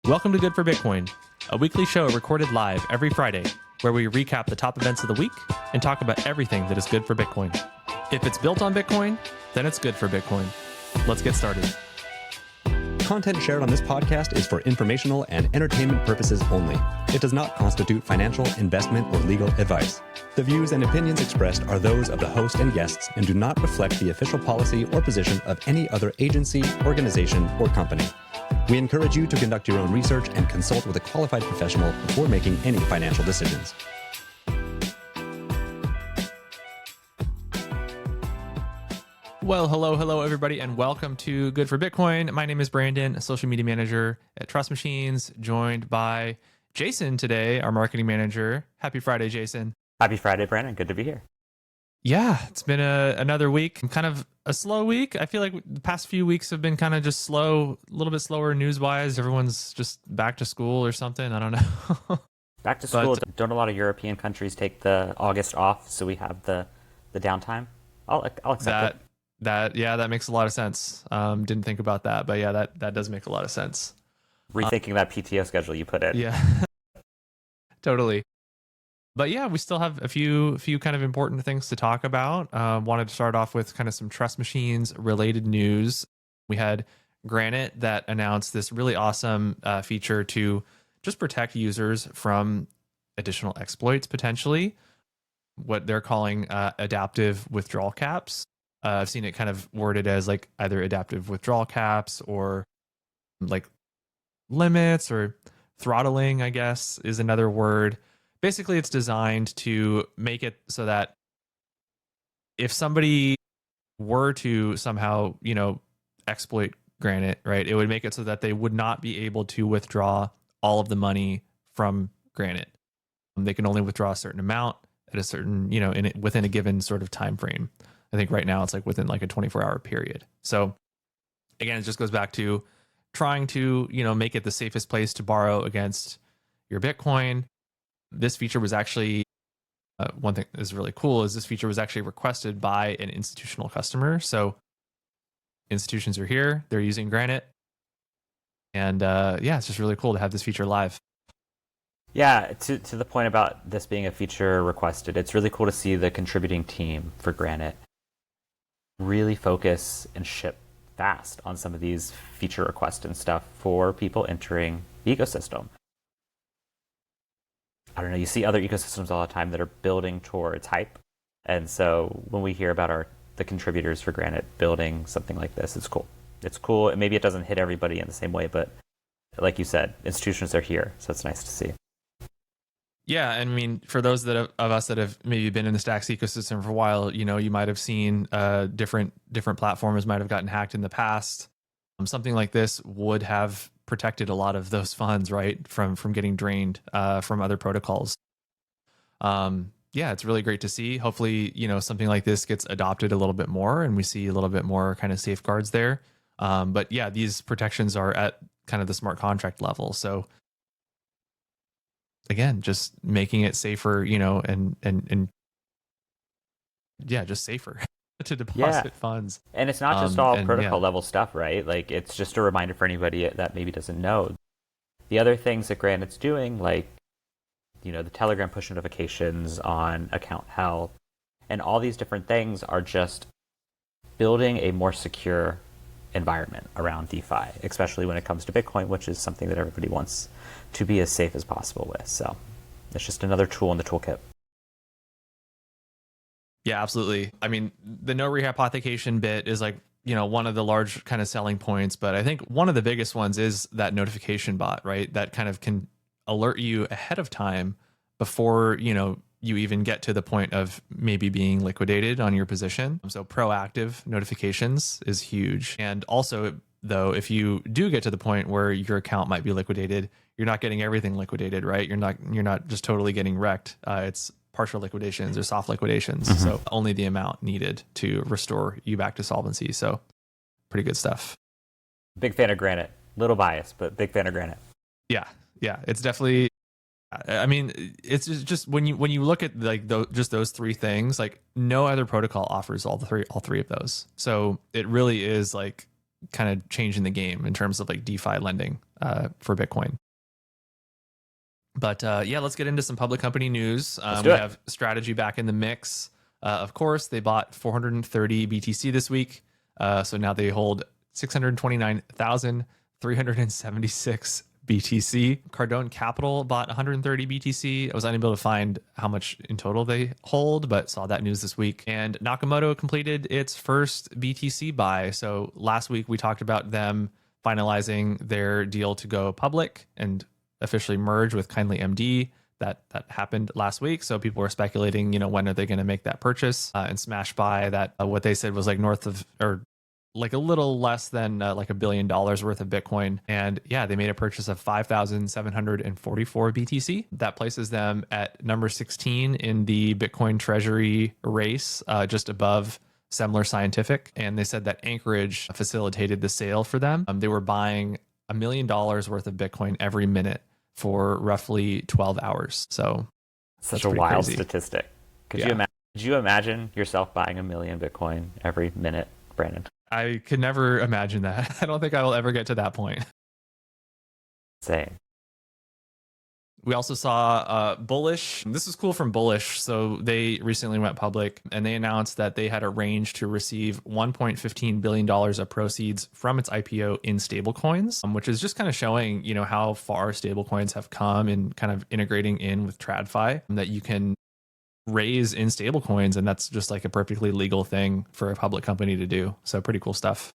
Welcome to Good for Bitcoin, a weekly show recorded live every Friday, where we recap the top events of the week and talk about everything that is good for Bitcoin. If it's built on Bitcoin, then it's good for Bitcoin. Let's get started. Content shared on this podcast is for informational and entertainment purposes only. It does not constitute financial, investment, or legal advice. The views and opinions expressed are those of the host and guests and do not reflect the official policy or position of any other agency, organization, or company. We encourage you to conduct your own research and consult with a qualified professional before making any financial decisions. Well, hello, everybody, and welcome to Good for Bitcoin. My name is Brandon, a social media manager at Trust Machines, joined by Jayson today, our marketing manager. Happy Friday, Jayson. Happy Friday, Brandon. Good to be here. Yeah, it's been another week, kind of a slow week. I feel like the past few weeks have been kind of just slow, a little bit slower news-wise. Everyone's just back to school or something. I don't know. Back to school. Don't a lot of European countries take the August off, so we have the downtime? I'll accept it. That makes a lot of sense. Didn't think about that, but yeah, that does make a lot of sense. Rethinking that PTO schedule you put in. Yeah, totally. But yeah, we still have a few kind of important things to talk about. Wanted to start off with kind of some Trust Machines related news. We had Granite that announced this really awesome feature to just protect users from additional exploits, potentially, what they're calling adaptive withdrawal caps. I've seen it kind of worded as like either adaptive withdrawal caps or like limits or throttling, I guess, is another word. Basically, it's designed to make it so that if somebody were to somehow, exploit Granite, right, it would make it so that they would not be able to withdraw all of the money from Granite. They can only withdraw a certain amount at a certain, within a given sort of time frame. I think right now it's like within like a 24-hour period. So again, it just goes back to trying to, make it the safest place to borrow against your Bitcoin. This feature was actually, one thing that is really cool is this feature was actually requested by an institutional customer. So institutions are here, they're using Granite. And it's just really cool to have this feature live. Yeah, to the point about this being a feature requested, it's really cool to see the contributing team for Granite really focus and ship fast on some of these feature requests and stuff for people entering the ecosystem. I don't know, you see other ecosystems all the time that are building towards hype. And so when we hear about the contributors for Granite building something like this, it's cool. It's cool. And maybe it doesn't hit everybody in the same way, but like you said, institutions are here. So it's nice to see. Yeah, I mean, for those of us that have maybe been in the Stacks ecosystem for a while, you might have seen different platforms might have gotten hacked in the past. Something like this would have protected a lot of those funds, right, from getting drained from other protocols. It's really great to see. Hopefully, something like this gets adopted a little bit more, and we see a little bit more kind of safeguards there. But yeah, these protections are at kind of the smart contract level, so. Again, just making it safer, and just safer to deposit funds. And it's not just all protocol level stuff, right? Like it's just a reminder for anybody that maybe doesn't know. The other things that Granite's doing, like, the Telegram push notifications on account health and all these different things are just building a more secure environment around DeFi, especially when it comes to Bitcoin, which is something that everybody wants to be as safe as possible with. So it's just another tool in the toolkit. Yeah, absolutely. I mean, the no rehypothecation bit is like, one of the large kind of selling points, but I think one of the biggest ones is that notification bot, right? That kind of can alert you ahead of time before, you even get to the point of maybe being liquidated on your position. So proactive notifications is huge. And also, though, if you do get to the point where your account might be liquidated, you're not getting everything liquidated, right? You're not just totally getting wrecked. It's partial liquidations or soft liquidations. Mm-hmm. So only the amount needed to restore you back to solvency. So pretty good stuff. Big fan of Granite. Little biased, but big fan of Granite. Yeah. It's definitely. I mean, it's just when you look at like just those three things, like no other protocol offers all three of those. So it really is like kind of changing the game in terms of like DeFi lending. for Bitcoin. But yeah, let's get into some public company news. We have Strategy back in the mix. Of course, they bought 430 BTC this week. So now they hold 629,376 BTC. Cardone Capital bought 130 BTC. I was unable to find how much in total they hold, but saw that news this week. And Nakamoto completed its first BTC buy. So last week we talked about them finalizing their deal to go public and officially merge with Kindly MD. That happened last week. So people were speculating, when are they going to make that purchase and smash buy that what they said was like north of, or like a little less than like $1 billion worth of Bitcoin. And yeah, they made a purchase of 5,744 BTC. That places them at number 16 in the Bitcoin treasury race, just above Semler Scientific. And they said that Anchorage facilitated the sale for them. They were buying $1 million worth of Bitcoin every minute for roughly 12 hours. So such a wild statistic. Could you imagine yourself buying 1 million Bitcoin every minute, Brandon? I could never imagine that. I don't think I will ever get to that point. Same. We also saw Bullish. This is cool from Bullish. So they recently went public and they announced that they had arranged to receive $1.15 billion of proceeds from its IPO in stablecoins, which is just kind of showing, how far stablecoins have come in kind of integrating in with TradFi, that you can raise in stablecoins. And that's just like a perfectly legal thing for a public company to do. So pretty cool stuff.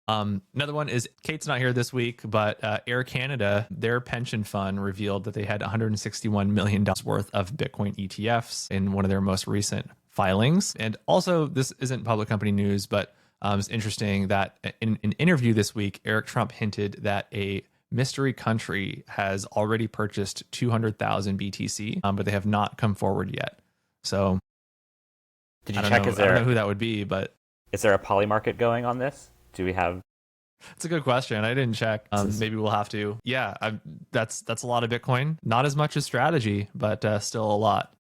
Another one is, Kate's not here this week, but Air Canada, their pension fund revealed that they had $161 million worth of Bitcoin ETFs in one of their most recent filings. And also, this isn't public company news, but it's interesting that in an interview this week, Eric Trump hinted that a mystery country has already purchased 200,000 BTC, but they have not come forward yet. So did you check? I don't know who that would be, but is there a poly market going on this? Do we have? It's a good question. I didn't check. Maybe we'll have to. Yeah, that's a lot of Bitcoin. Not as much as Strategy, but still a lot.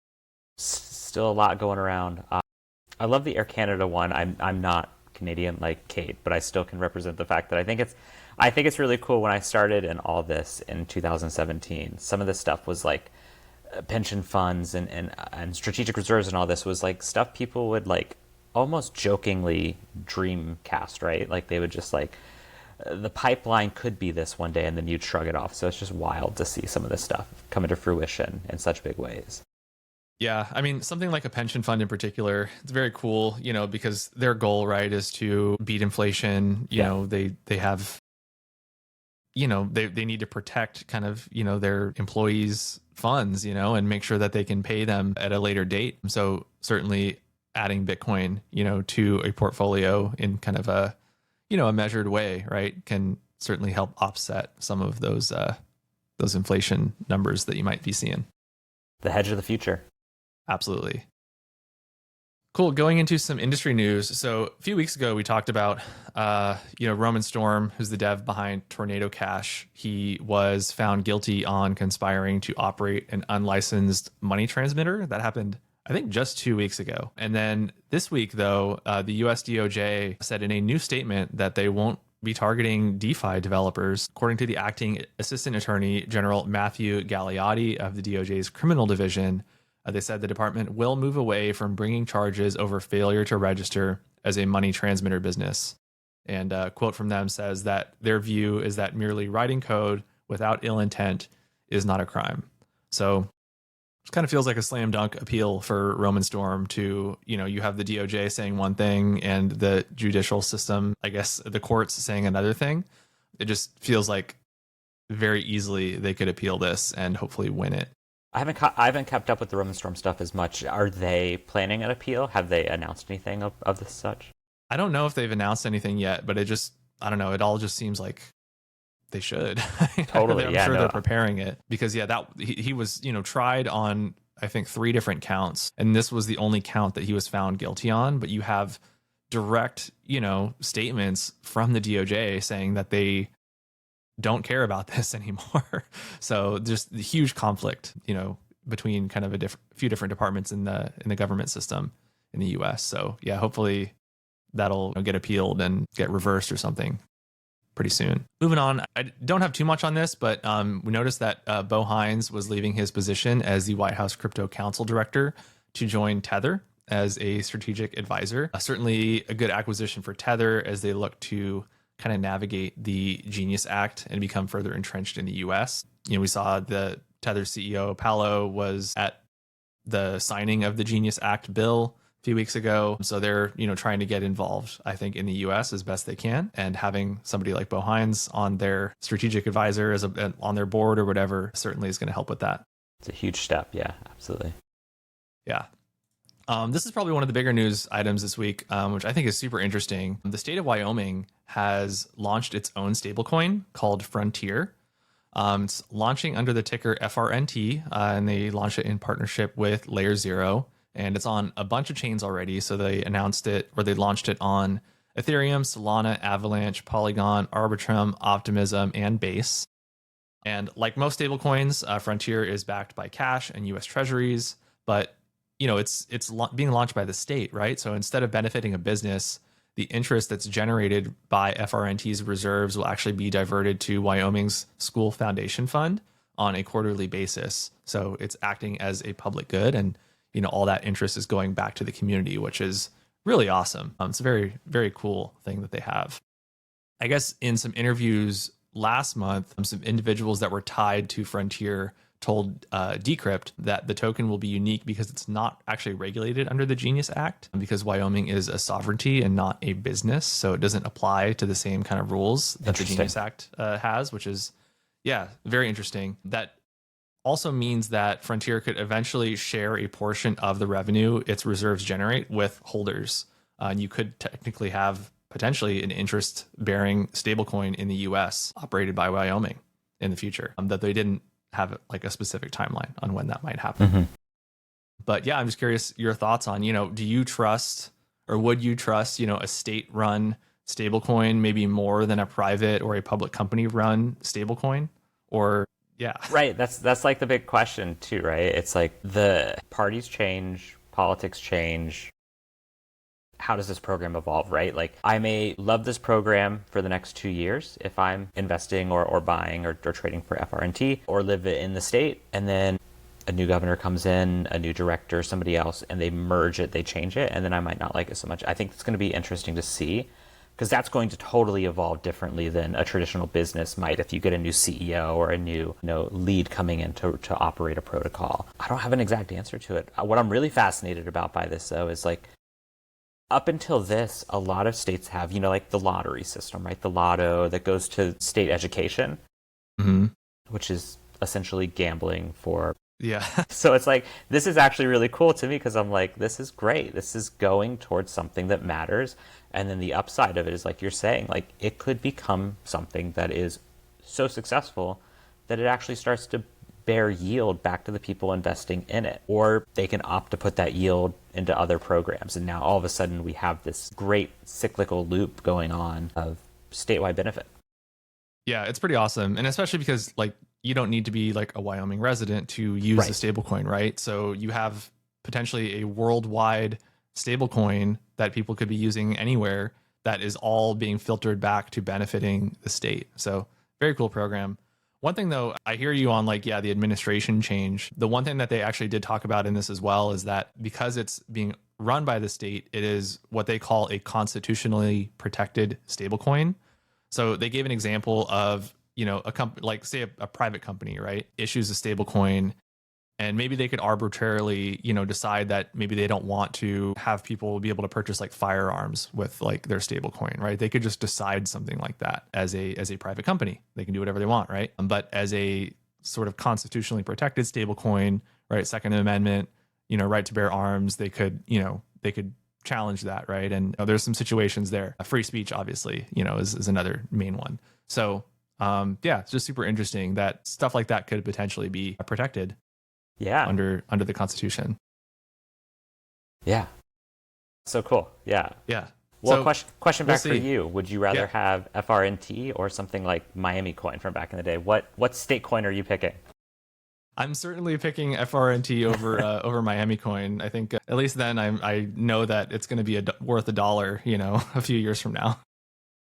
Still a lot going around. I love the Air Canada one. I'm not Canadian like Kate, but I still can represent the fact that I think it's really cool. When I started in all this in 2017, some of this stuff was like pension funds and strategic reserves, and all this was like stuff people would like almost jokingly dreamcast, right? Like they would just like, the pipeline could be this one day, and then you'd shrug it off. So it's just wild to see some of this stuff come into fruition in such big ways. Yeah, I mean, something like a pension fund in particular, it's very cool, because their goal, right, is to beat inflation. They have, they need to protect kind of, their employees' funds, and make sure that they can pay them at a later date. So certainly adding Bitcoin, to a portfolio in kind of a, a measured way, right, can certainly help offset some of those inflation numbers that you might be seeing. The hedge of the future. Absolutely. Cool. Going into some industry news. So a few weeks ago, we talked about, Roman Storm, who's the dev behind Tornado Cash. He was found guilty on conspiring to operate an unlicensed money transmitter. That happened, I think, just 2 weeks ago. And then this week, though, the US DOJ said in a new statement that they won't be targeting DeFi developers. According to the acting assistant attorney general, Matthew Galliotti of the DOJ's criminal division, they said the department will move away from bringing charges over failure to register as a money transmitter business. And a quote from them says that their view is that merely writing code without ill intent is not a crime. So it kind of feels like a slam dunk appeal for Roman Storm to, you have the DOJ saying one thing and the judicial system, I guess the courts saying another thing. It just feels like very easily they could appeal this and hopefully win it. I haven't kept up with the Roman Storm stuff as much. Are they planning an appeal? Have they announced anything of this such? I don't know if they've announced anything yet, but I don't know. It all just seems like they should. Totally. I'm sure they're preparing it because he was, tried on, I think, 3 different counts. And this was the only count that he was found guilty on. But you have direct, statements from the DOJ saying that they don't care about this anymore. So just the huge conflict, between kind of a few different departments in the government system in the US. So yeah, hopefully that'll get appealed and get reversed or something. pretty soon. Moving on, I don't have too much on this, but we noticed that Bo Hines was leaving his position as the White House Crypto Council Director to join Tether as a strategic advisor. Certainly a good acquisition for Tether as they look to kind of navigate the Genius Act and become further entrenched in the US. We saw the Tether CEO, Paolo, was at the signing of the Genius Act bill a few weeks ago. So they're, trying to get involved, I think, in the US as best they can. And having somebody like Bo Hines on their strategic advisor on their board or whatever certainly is going to help with that. It's a huge step. Yeah, absolutely. Yeah. This is probably one of the bigger news items this week, which I think is super interesting. The state of Wyoming has launched its own stablecoin called Frontier. It's launching under the ticker FRNT, and they launched it in partnership with Layer Zero, and it's on a bunch of chains already. So they announced it, or they launched it on Ethereum, Solana, Avalanche, Polygon, Arbitrum, Optimism, and Base. And like most stablecoins, Frontier is backed by cash and U.S. Treasuries, but it's being launched by the state, right? So instead of benefiting a business, the interest that's generated by FRNT's reserves will actually be diverted to Wyoming's School Foundation Fund on a quarterly basis. So it's acting as a public good, and all that interest is going back to the community, which is really awesome. It's a very, very cool thing that they have. I guess in some interviews last month, some individuals that were tied to Frontier told Decrypt that the token will be unique because it's not actually regulated under the Genius Act, because Wyoming is a sovereignty and not a business. So it doesn't apply to the same kind of rules that the Genius Act has, which is, very interesting. That also means that Frontier could eventually share a portion of the revenue its reserves generate with holders. And you could technically have potentially an interest-bearing stablecoin in the US operated by Wyoming in the future, that they didn't have like a specific timeline on when that might happen. Mm-hmm. But I'm just curious your thoughts on, do you trust, or would you trust, a state-run stablecoin maybe more than a private or a public company run stablecoin? Or Right. That's like the big question too, right? It's like the parties change, politics change. How does this program evolve, right? Like, I may love this program for the next 2 years if I'm investing or buying or trading for FRNT, or live in the state, and then a new governor comes in, a new director, somebody else, and they merge it, they change it, and then I might not like it so much. I think it's going to be interesting to see, because that's going to totally evolve differently than a traditional business might if you get a new CEO or a new lead coming in to operate a protocol. I don't have an exact answer to it. What I'm really fascinated about by this, though, is like, up until this, a lot of states have, like the lottery system, right? The lotto that goes to state education, mm-hmm. which is essentially gambling for. Yeah. So it's like, this is actually really cool to me, because I'm like, this is great. This is going towards something that matters. And then the upside of it is, like you're saying, like, it could become something that is so successful that it actually starts to bear yield back to the people investing in it, or they can opt to put that yield into other programs. And now all of a sudden we have this great cyclical loop going on of statewide benefit. Yeah, it's pretty awesome. And especially because like you don't need to be like a Wyoming resident to use the stablecoin, right? So you have potentially a worldwide stablecoin that people could be using anywhere that is all being filtered back to benefiting the state. So very cool program. One thing, though, I hear you on like, the administration change. The one thing that they actually did talk about in this as well is that because it's being run by the state, it is what they call a constitutionally protected stablecoin. So they gave an example of, a company, like say a private company, right, issues a stablecoin, and maybe they could arbitrarily, decide that maybe they don't want to have people be able to purchase like firearms with like their stablecoin, right? They could just decide something like that as a private company. They can do whatever they want, right? But as a sort of constitutionally protected stablecoin, right, Second Amendment, right to bear arms, they could challenge that, right? And there's some situations there. Free speech, obviously, is another main one. So it's just super interesting that stuff like that could potentially be protected. Yeah. Under the Constitution. Yeah. So cool. Yeah. Yeah. Well, so, question back for you. Would you rather have FRNT or something like Miami coin from back in the day? What state coin are you picking? I'm certainly picking FRNT over Miami coin. I think at least then I know that it's going to be worth $1, a few years from now.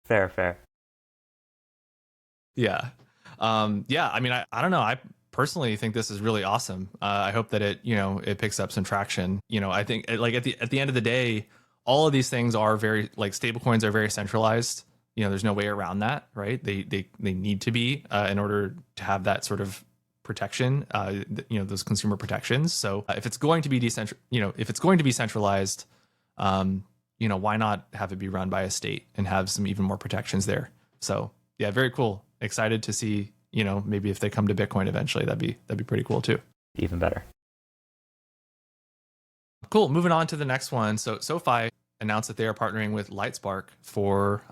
Fair. Yeah. Yeah. I mean, I don't know. I personally think this is really awesome. I hope that it picks up some traction. I think like at the end of the day, all of these things are very like stablecoins are very centralized. There's no way around that, right? They need to be in order to have that sort of protection, those consumer protections. So if it's going to be if it's going to be centralized, why not have it be run by a state and have some even more protections there? So yeah, very cool. Excited to see, maybe if they come to Bitcoin eventually, that'd be pretty cool too. Even better. Cool. Moving on to the next one. So SoFi announced that they are partnering with Lightspark for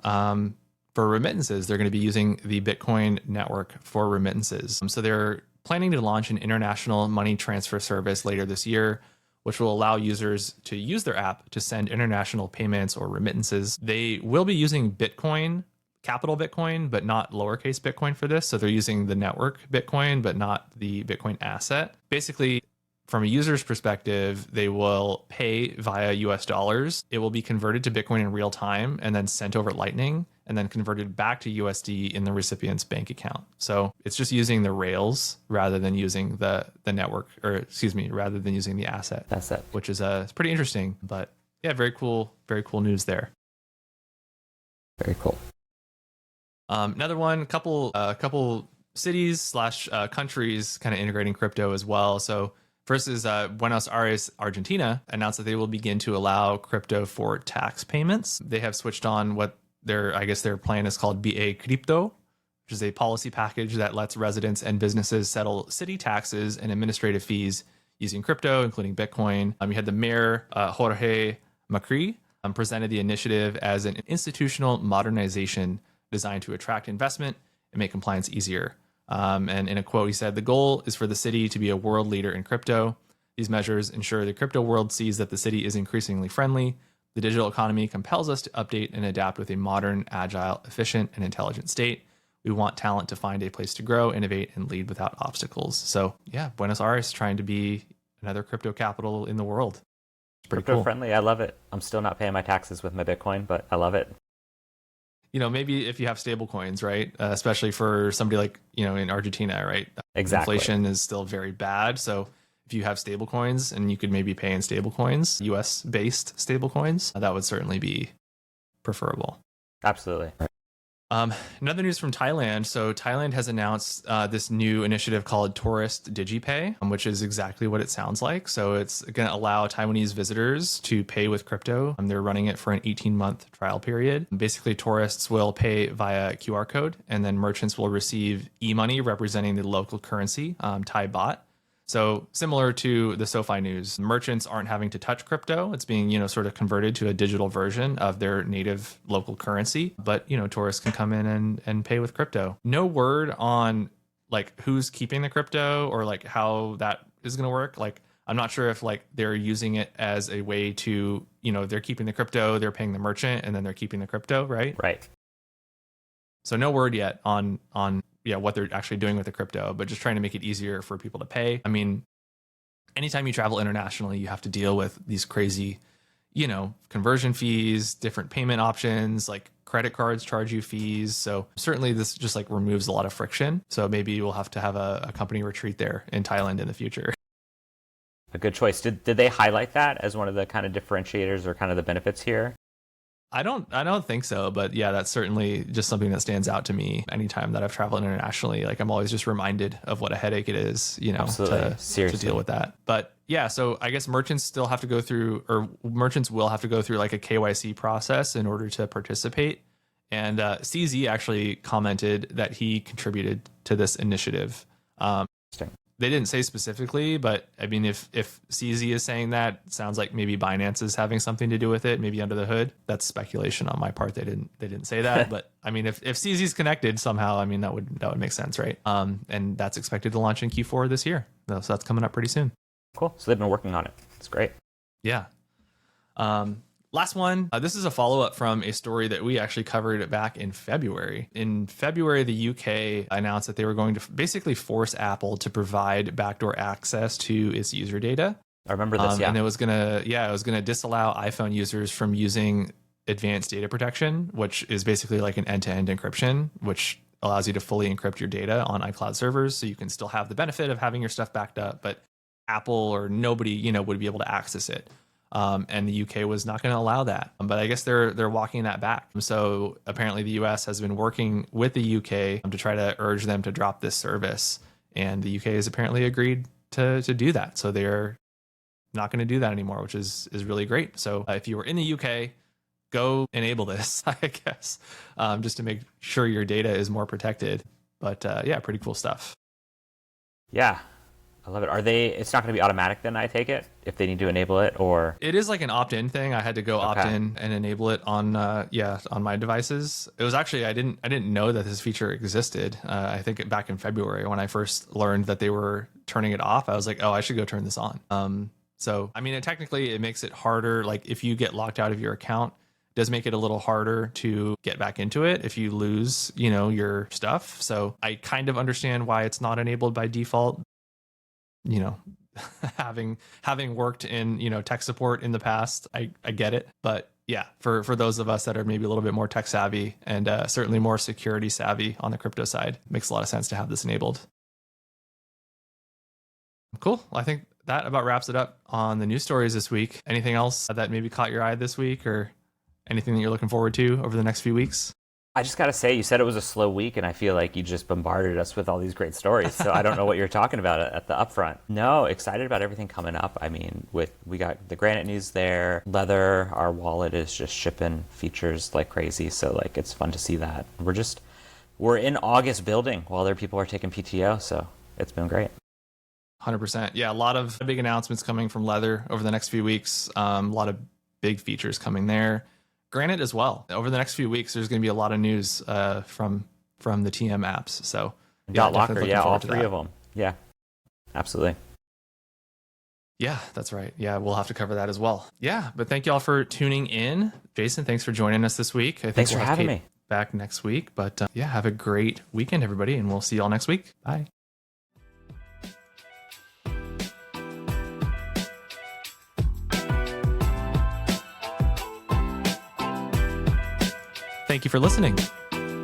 remittances. They're going to be using the Bitcoin network for remittances. So they're planning to launch an international money transfer service later this year, which will allow users to use their app to send international payments or remittances. They will be using Bitcoin, capital Bitcoin, but not lowercase Bitcoin for this. So they're using the network Bitcoin, but not the Bitcoin asset. Basically, from a user's perspective, they will pay via US dollars. It will be converted to Bitcoin in real time and then sent over Lightning and then converted back to USD in the recipient's bank account. So it's just using the rails rather than using the network, or excuse me, rather than using the asset. That's it. Which is it's pretty interesting, but yeah, very cool news there. Very cool. Another one, couple cities / countries kind of integrating crypto as well. So first is Buenos Aires, Argentina, announced that they will begin to allow crypto for tax payments. They have switched on what their plan is called BA Crypto, which is a policy package that lets residents and businesses settle city taxes and administrative fees using crypto, including Bitcoin. You had the mayor, Jorge Macri, presented the initiative as an institutional modernization designed to attract investment and make compliance easier. And in a quote, he said, "The goal is for the city to be a world leader in crypto. These measures ensure the crypto world sees that the city is increasingly friendly. The digital economy compels us to update and adapt with a modern, agile, efficient, and intelligent state. We want talent to find a place to grow, innovate, and lead without obstacles." So yeah, Buenos Aires trying to be another crypto capital in the world. It's pretty crypto cool. Friendly. I love it. I'm still not paying my taxes with my Bitcoin, but I love it. Maybe if you have stable coins, right? Especially for somebody like, in Argentina, right? Exactly. Inflation is still very bad. So if you have stable coins and you could maybe pay in stable coins, US based stable coins, that would certainly be preferable. Absolutely. Another news from Thailand. So Thailand has announced this new initiative called Tourist DigiPay, which is exactly what it sounds like. So it's going to allow Taiwanese visitors to pay with crypto. They're running it for an 18-month trial period. Basically, tourists will pay via QR code, and then merchants will receive e-money representing the local currency, Thai baht. So similar to the SoFi news, merchants aren't having to touch crypto. It's being, sort of converted to a digital version of their native local currency. But, tourists can come in and pay with crypto. No word on like who's keeping the crypto or like how that is going to work. Like, I'm not sure if like they're using it as a way to, they're keeping the crypto, they're paying the merchant, and then they're keeping the crypto, right? Right. So no word yet on what they're actually doing with the crypto, but just trying to make it easier for people to pay. I mean, anytime you travel internationally, you have to deal with these crazy, conversion fees, different payment options, like credit cards charge you fees. So certainly this just like removes a lot of friction. So maybe we'll have to have a company retreat there in Thailand in the future. A good choice. Did they highlight that as one of the kind of differentiators or kind of the benefits here? I don't think so, but yeah, that's certainly just something that stands out to me anytime that I've traveled internationally. Like I'm always just reminded of what a headache it is, to deal with that. But yeah, so I guess merchants will have to go through like a KYC process in order to participate. And CZ actually commented that he contributed to this initiative. Interesting. They didn't say specifically, but I mean, if CZ is saying that, it sounds like maybe Binance is having something to do with it, maybe under the hood. That's speculation on my part. They didn't say that, but I mean, if CZ is connected somehow, I mean, that would make sense, right? And that's expected to launch in Q4 this year. So that's coming up pretty soon. Cool. So they've been working on it. It's great. Yeah. Last one. This is a follow-up from a story that we actually covered back in February. In February, the UK announced that they were going to basically force Apple to provide backdoor access to its user data. I remember this, yeah. And it was gonna disallow iPhone users from using advanced data protection, which is basically like an end-to-end encryption, which allows you to fully encrypt your data on iCloud servers, so you can still have the benefit of having your stuff backed up, but Apple or nobody, would be able to access it. And the UK was not going to allow that. But I guess they're walking that back. So apparently the US has been working with the UK to try to urge them to drop this service. And the UK has apparently agreed to do that. So they're not going to do that anymore, which is really great. So if you were in the UK, go enable this, I guess, just to make sure your data is more protected. But yeah, pretty cool stuff. Yeah, I love it. It's not going to be automatic then, I take it, if they need to enable it, or? It is like an opt-in thing. I had to go opt in and enable it on my devices. It was actually, I didn't know that this feature existed. I think back in February when I first learned that they were turning it off, I was like, oh, I should go turn this on. So, I mean, technically it makes it harder. Like if you get locked out of your account, it does make it a little harder to get back into it if you lose, your stuff. So I kind of understand why it's not enabled by default. Having worked in, tech support in the past, I get it. But yeah, for those of us that are maybe a little bit more tech savvy and certainly more security savvy on the crypto side, it makes a lot of sense to have this enabled. Cool. Well, I think that about wraps it up on the news stories this week. Anything else that maybe caught your eye this week, or anything that you're looking forward to over the next few weeks? I just got to say, you said it was a slow week, and I feel like you just bombarded us with all these great stories. So I don't know what you're talking about at the upfront. No, excited about everything coming up. I mean, we got the Granite news there. Leather, our wallet is just shipping features like crazy. So like, it's fun to see that. We're in August building while other people are taking PTO. So it's been great. 100%. Yeah, a lot of big announcements coming from Leather over the next few weeks. A lot of big features coming there. Granite as well. Over the next few weeks, there's going to be a lot of news from the TM apps. So yeah, Locker, all three of them. Yeah, absolutely. Yeah, that's right. Yeah, we'll have to cover that as well. Yeah, but thank you all for tuning in. Jayson, thanks for joining us this week. Thanks for having me. Back next week. But yeah, have a great weekend, everybody, and we'll see you all next week. Bye. Thank you for listening.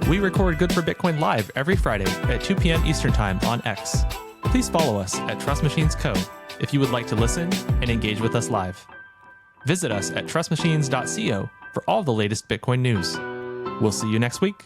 We record Good for Bitcoin live every Friday at 2 p.m. Eastern Time on X. Please follow us at Trust Machines Co. if you would like to listen and engage with us live. Visit us at trustmachines.co for all the latest Bitcoin news. We'll see you next week.